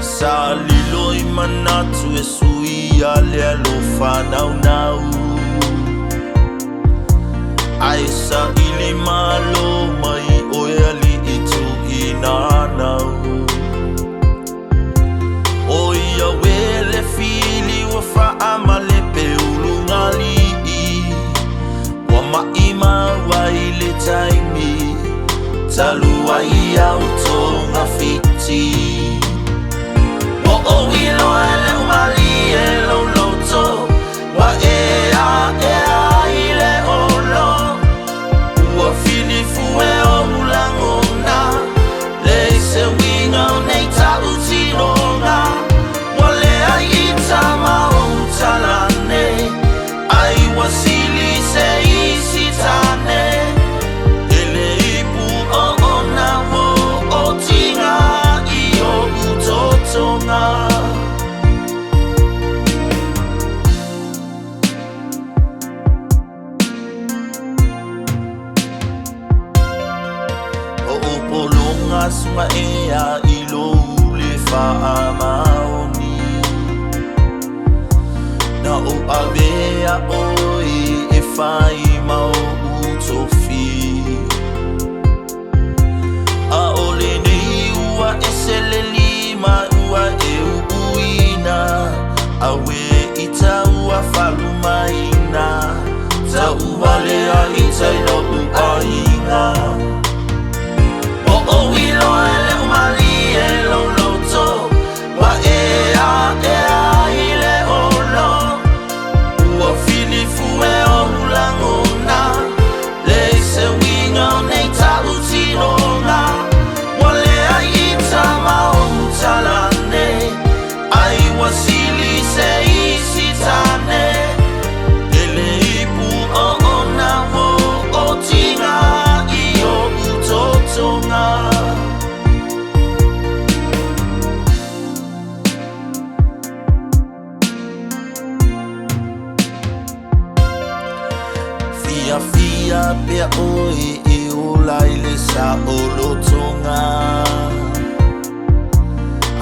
Sa liloi manatu e sui ale alo whanau nau Ai sa ili malo mai oe ali I tu I nānau O ia wele fili wa whaama le pe ulungali I Wa maima wai le taimi Talua I au tonga fiti O ilo ele umali e lo loto Wa i le olo Ua fili fue o ulangona Le se winga o nei ta utinonga Wa le ai ita ma o utalane Ai wasili se isi tane Ele ipu o ona wo o tinga I o utotonga Sunga ea ilo le faa maoni Na o avea oi e fai mau utofi A ole nei ua e sele lima ua e uina A we ita ua falumaina Ta ua lea ita ilo uainga O ilo ele umali e lo loto Wa i le olo Ua fili fue o ulangona Le se winga o nei ta utinonga Wa le ai ita ma o utalane Ai wasili se isi tane Ele ipu o ona wo o tinga I o utotonga Fia pea oi e o laile sa o lotonga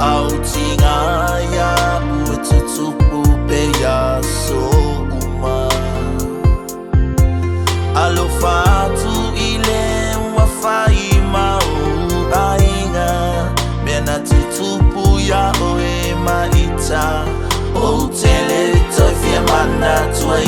Au tinga ia ue tutupu pea so uma Alo fatu I le wafai mau ainga Mena tutupu ia oe maita O tele toi fia mana tua